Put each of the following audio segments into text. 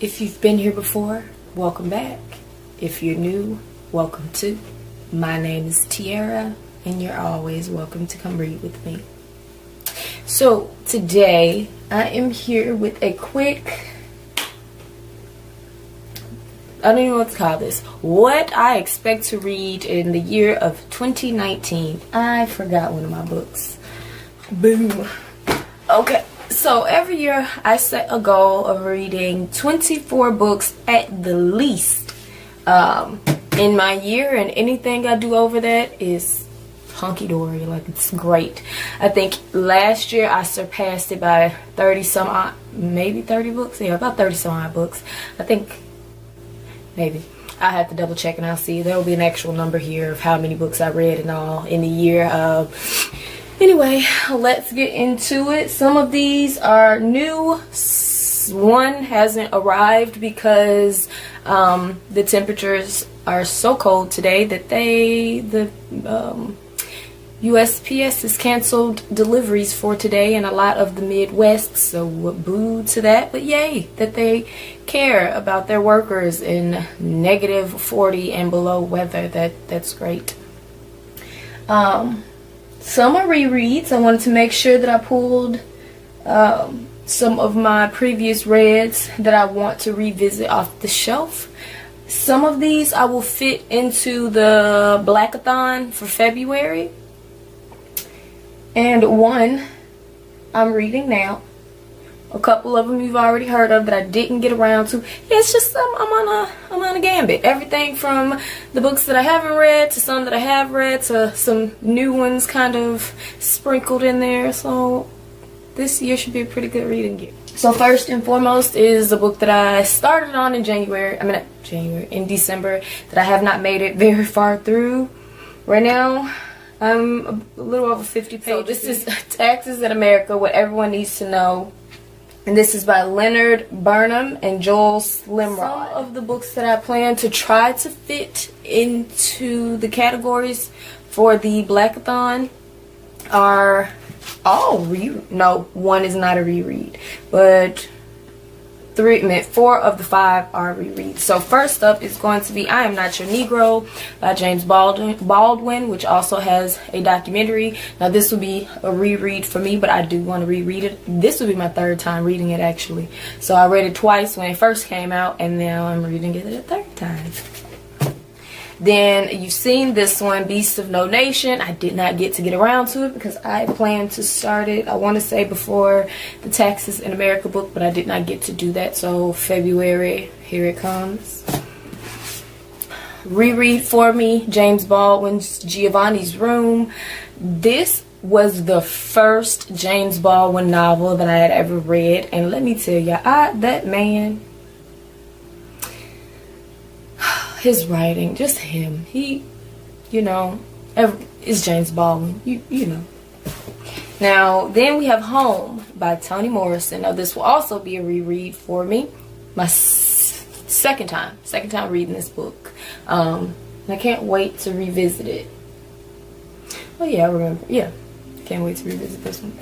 If you've been here before, welcome back. If you're new, welcome too. My name is Tiara, and you're always welcome to come read with me. So today I am here with a quick, I don't even know what to call this. What I expect to read in the year of 2019. I forgot one of my books. Boom. Okay, so every year I set a goal of reading 24 books at the least in my year, and anything I do over that is hunky-dory. Like, it's great. I think last year I surpassed it by 30 some odd, maybe 30 books. Yeah, about 30 some odd books. I think maybe. I have to double check and I'll see. There will be an actual number here of how many books I read and all in the year. Anyway, let's get into it. Some of these are new. One hasn't arrived because the temperatures are so cold today that the USPS has canceled deliveries for today in a lot of the Midwest, so boo to that, but yay that they care about their workers in negative 40 and below weather. That's great. Some are rereads. I wanted to make sure that I pulled some of my previous reads that I want to revisit off the shelf. Some of these I will fit into the black-a-thon for February. And one I'm reading now. A couple of them you've already heard of that I didn't get around to. Yeah, it's just I'm on a gambit. Everything from the books that I haven't read to some that I have read to some new ones kind of sprinkled in there. So this year should be a pretty good reading year. So first and foremost is a book that I started on in in December, that I have not made it very far through. Right now I'm a little over 50 pages. So this is Taxes in America, What Everyone Needs to Know. And this is by Leonard Burnham and Joel Slimrod. Some of the books that I plan to try to fit into the categories for the black-a-thon are all no, one is not a reread, but 4 of the 5 are rereads. So first up is going to be I Am Not Your Negro by James Baldwin, which also has a documentary. Now this will be a reread for me, but I do want to reread it. This will be my 3rd time reading it, actually. So I read it twice when it first came out, and now I'm reading it a 3rd time. Then you've seen this one, Beast of No Nation. I did not get around to it because I planned to start it, I want to say, before the Taxes in America book, but I did not get to do that. So February, here it comes. Reread for me, James Baldwin's Giovanni's Room. This was the first James Baldwin novel that I had ever read, and let me tell you, that man, his writing, just him, he, is James Baldwin, you know. Now then we have Home by Toni Morrison. Now this will also be a reread for me, my second time reading this book. I can't wait to revisit it. Oh yeah, I remember. Yeah, can't wait to revisit this one.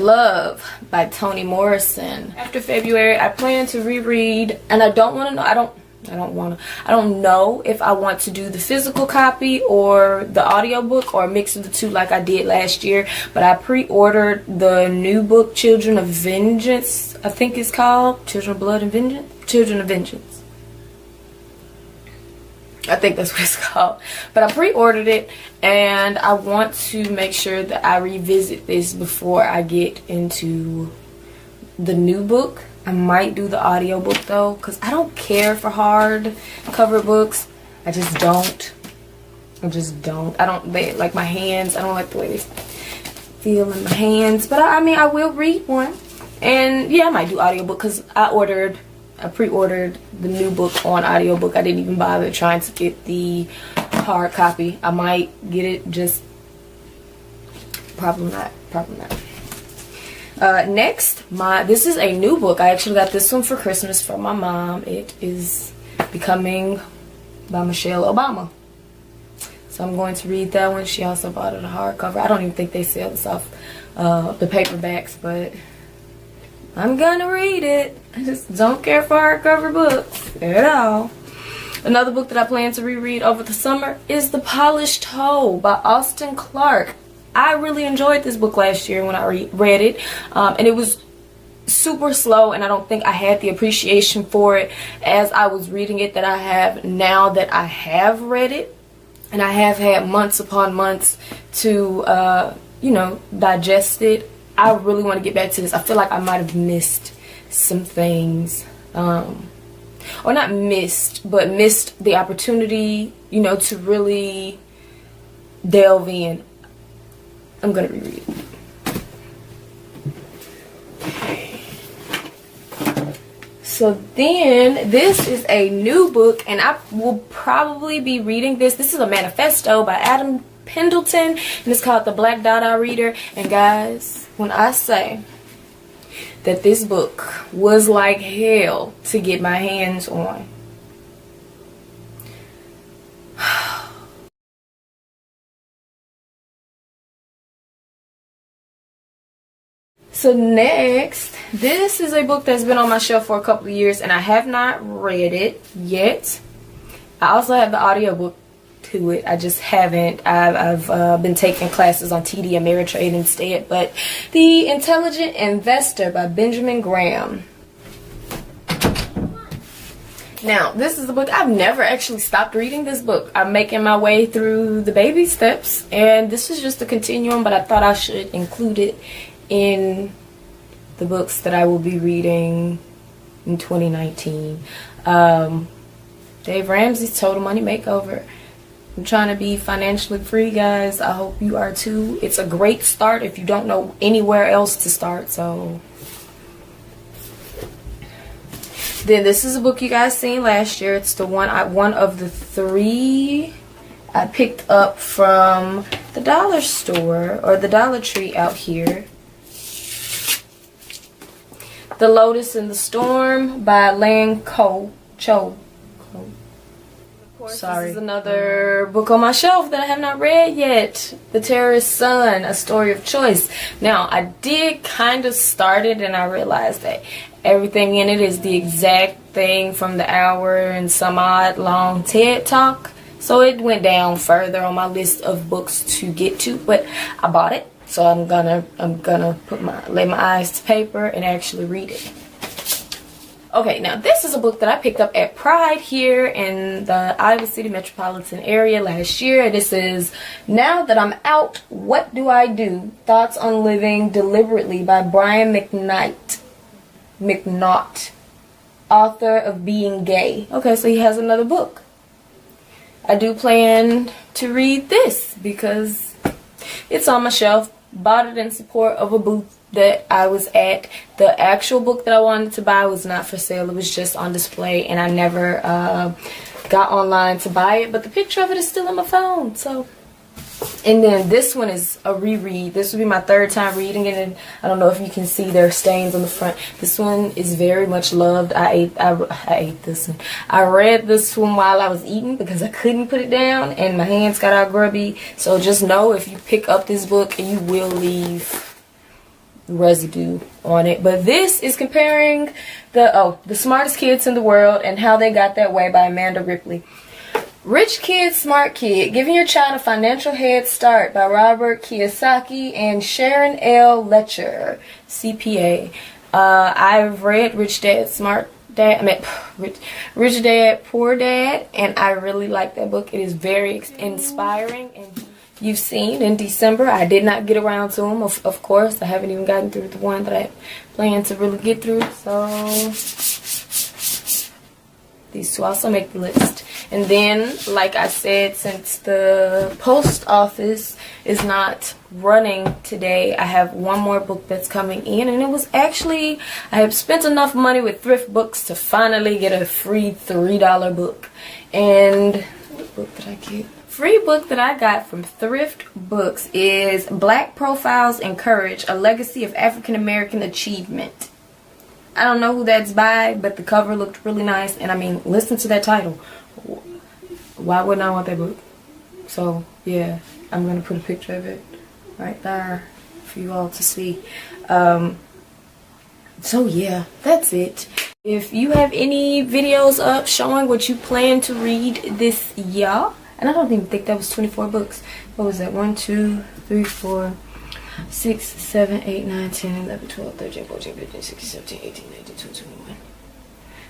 Love by Toni Morrison. After February, I plan to reread, and I don't know if I want to do the physical copy or the audiobook or a mix of the two like I did last year, but I pre-ordered the new book, Children of Vengeance, I think it's called. Children of Blood and Vengeance? Children of Vengeance. I think that's what it's called. But I pre-ordered it, and I want to make sure that I revisit this before I get into the new book. I might do the audiobook though, because I don't care for hard cover books. I just don't. Like my hands, I don't like the way they feel in my hands. But I mean, I will read one. And yeah, I might do audiobook because I pre-ordered the new book on audiobook. I didn't even bother trying to get the hard copy. I might get it, just probably not. Next, this is a new book. I actually got this one for Christmas from my mom. It is Becoming by Michelle Obama. So I'm going to read that one. She also bought it a hardcover. I don't even think they sell this off the paperbacks, but I'm gonna read it. I just don't care for hardcover books at all. Another book that I plan to reread over the summer is The Polished Toe by Austen Clark. I really enjoyed this book last year when I read it, and it was super slow, and I don't think I had the appreciation for it as I was reading it that I have now that I have read it, and I have had months upon months to you know, digest it. I really want to get back to this. I feel like I might have missed some things, or not missed, but missed the opportunity, you know, to really delve in. I'm gonna reread it. So then, this is a new book, and I will probably be reading this. This is a manifesto by Adam Pendleton, and it's called The Black Dada Reader. And guys, when I say that this book was like hell to get my hands on, so next, this is a book that's been on my shelf for a couple of years, and I have not read it yet. I also have the audiobook to it. I just haven't. I've been taking classes on TD Ameritrade instead. But The Intelligent Investor by Benjamin Graham. Now, this is a book I've never actually stopped reading. This book, I'm making my way through the baby steps, and this is just a continuum, but I thought I should include it in the books that I will be reading in 2019. Dave Ramsey's Total Money Makeover. I'm trying to be financially free, guys. I hope you are too. It's a great start if you don't know anywhere else to start. So then this is a book you guys seen last year. It's the one of the 3 I picked up from the dollar store or the Dollar Tree out here. The Lotus in the Storm by Lancome. Sorry. This is another book on my shelf that I have not read yet. The Terrorist Son, A Story of Choice. Now, I did kind of start it, and I realized that everything in it is the exact thing from the hour and some odd long TED Talk. So it went down further on my list of books to get to, but I bought it. So I'm gonna lay my eyes to paper and actually read it. Okay, now this is a book that I picked up at Pride here in the Iowa City metropolitan area last year. This is Now That I'm Out, What Do I Do? Thoughts on Living Deliberately by Brian McNaught, author of Being Gay. Okay, so he has another book. I do plan to read this because it's on my shelf. Bought it in support of a booth that I was at. The actual book that I wanted to buy was not for sale. It was just on display, and I never got online to buy it. But the picture of it is still on my phone. So, and then this one is a reread. This will be my 3rd time reading it, and I don't know if you can see there are stains on the front. This one is very much loved. I ate this one. I read this one while I was eating because I couldn't put it down, and my hands got all grubby. So just know if you pick up this book, you will leave residue on it. But this is comparing the Smartest Kids in the World and How They Got That Way by Amanda Ripley. Rich Kid, Smart Kid, Giving Your Child a Financial Head Start by Robert Kiyosaki and Sharon L. Letcher, CPA. I've read Rich Dad, Rich Dad, Poor Dad, and I really like that book. It is very inspiring, and you've seen in December I did not get around to them. Of course, I haven't even gotten through the one that I plan to really get through. So these 2 also make the list. And then, like I said, since the post office is not running today, I have one more book that's coming in, and it was actually, I have spent enough money with thrift books to finally get a free $3 book. And what book did I get? Free book that I got from Thrift Books is Black Profiles and Courage, A Legacy of African American Achievement. I don't know who that's by, but the cover looked really nice, and I mean, listen to that title. Why wouldn't I want that book? So yeah, I'm gonna put a picture of it right there for you all to see. So yeah, that's it. If you have any videos up showing what you plan to read this year, and I don't even think that was 24 books. What was that? 1, 2, 3, 4, 6, 7, 8, 9, 10, 11, 12, 13, 14, 15, 16, 17, 18, 19, 20, 21.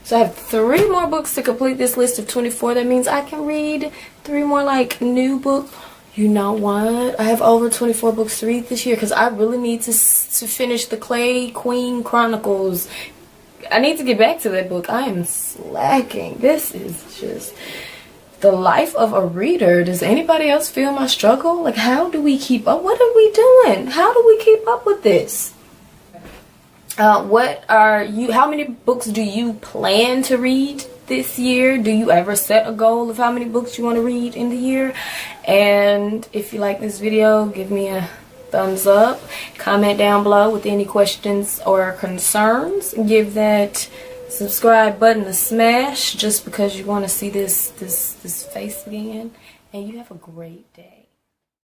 So I have 3 more books to complete this list of 24. That means I can read 3 more like new books. You know what? I have over 24 books to read this year because I really need to finish the Clay Queen Chronicles. I need to get back to that book. I am slacking. This is just the life of a reader. Does anybody else feel my struggle? Like, how do we keep up? What are we doing? How do we keep up with this? How many books do you plan to read this year? Do you ever set a goal of how many books you want to read in the year? And if you like this video, give me a thumbs up. Comment down below with any questions or concerns. Give that subscribe button a smash just because you want to see this face again. And you have a great day.